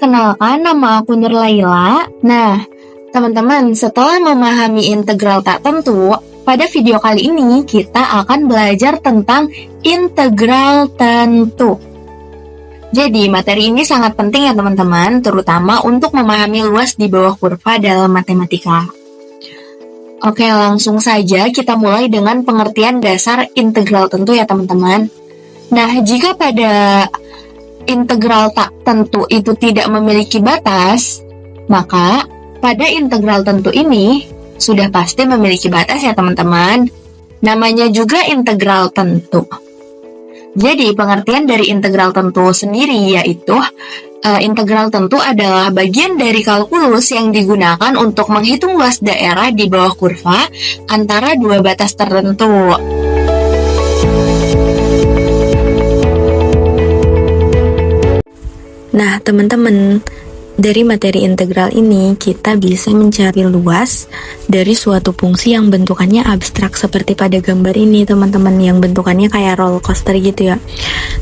perkenalkan, nama aku Nur Laila. Nah, teman-teman, setelah memahami integral tak tentu, pada video kali ini kita akan belajar tentang integral tentu. Jadi, materi ini sangat penting ya teman-teman, terutama untuk memahami luas di bawah kurva dalam matematika. Oke, langsung saja kita mulai dengan pengertian dasar integral tentu ya teman-teman. Nah, jika pada integral tak tentu itu tidak memiliki batas, maka pada integral tentu ini sudah pasti memiliki batas ya teman-teman. Namanya juga integral tentu. Jadi pengertian dari integral tentu sendiri yaitu integral tentu adalah bagian dari kalkulus yang digunakan untuk menghitung luas daerah di bawah kurva antara dua batas tertentu. Nah, teman-teman, dari materi integral ini kita bisa mencari luas dari suatu fungsi yang bentukannya abstrak seperti pada gambar ini, teman-teman, yang bentukannya kayak roller coaster gitu ya.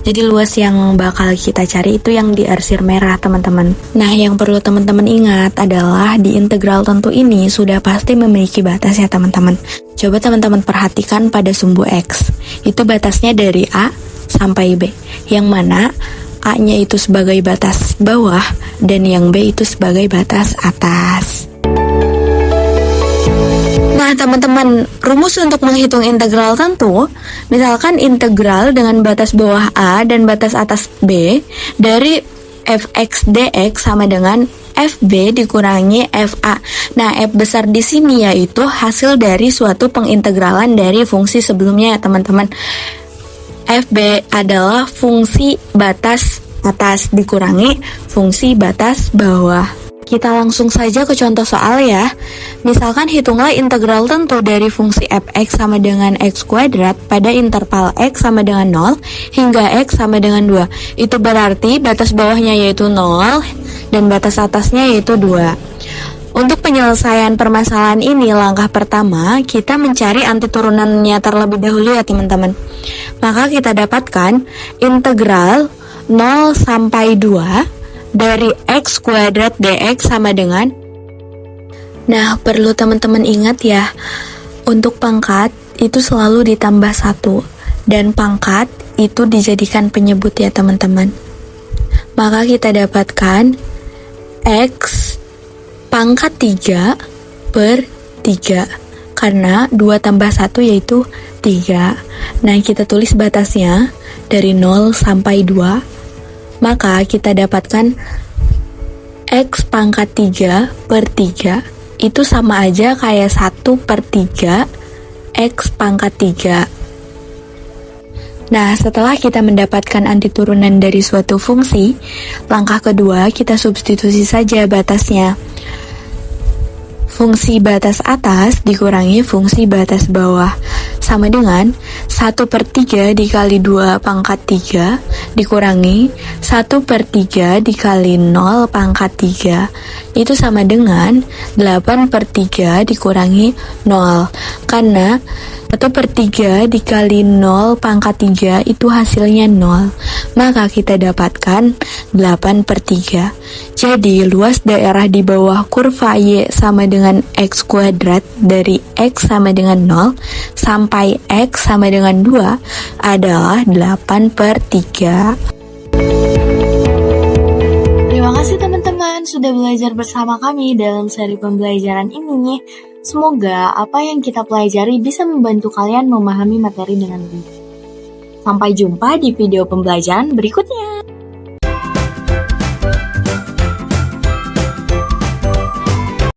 Jadi luas yang bakal kita cari itu yang di arsir merah, teman-teman. Nah, yang perlu teman-teman ingat adalah di integral tentu ini sudah pasti memiliki batas ya, teman-teman. Coba teman-teman perhatikan pada sumbu X. Itu batasnya dari A sampai B, yang mana A-nya itu sebagai batas bawah dan yang B itu sebagai batas atas. Nah, teman-teman, rumus untuk menghitung integral tentu, misalkan integral dengan batas bawah A dan batas atas B dari fx dx sama dengan fb dikurangi fa. Nah, f besar di sini yaitu hasil dari suatu pengintegralan dari fungsi sebelumnya ya, teman-teman. FB adalah fungsi batas atas dikurangi fungsi batas bawah. Kita langsung saja ke contoh soal ya. Misalkan hitunglah integral tentu dari fungsi fx sama dengan x kuadrat pada interval x sama dengan 0 hingga x sama dengan 2. Itu berarti batas bawahnya yaitu 0 dan batas atasnya yaitu 2. Untuk penyelesaian permasalahan ini, langkah pertama, kita mencari antiturunannya terlebih dahulu ya teman-teman. Maka kita dapatkan integral 0 sampai 2 dari x kuadrat dx sama dengan. Nah, perlu teman-teman ingat ya, untuk pangkat itu selalu ditambah 1 dan pangkat itu dijadikan penyebut ya teman-teman. Maka kita dapatkan x pangkat 3 per 3 karena 2 tambah 1 yaitu 3. Nah, kita tulis batasnya dari 0 sampai 2. Maka kita dapatkan x pangkat 3 per 3 itu sama aja kayak 1 per 3 x pangkat 3. Nah, setelah kita mendapatkan antiturunan dari suatu fungsi, langkah kedua kita substitusi saja batasnya. Fungsi batas atas dikurangi fungsi batas bawah sama dengan 1 per 3 dikali 2 pangkat 3 dikurangi 1 per 3 dikali 0 pangkat 3. Itu sama dengan 8 per 3 dikurangi 0. Karena 1 per 3 dikali 0 pangkat 3 itu hasilnya 0. Maka kita dapatkan 8 per 3. Jadi luas daerah di bawah kurva Y sama dengan X kuadrat dari X sama dengan 0 sampai X sama dengan 2 adalah 8 per 3. Terima kasih teman-teman sudah belajar bersama kami dalam seri pembelajaran ini. Semoga apa yang kita pelajari bisa membantu kalian memahami materi dengan lebih. Sampai jumpa di video pembelajaran berikutnya.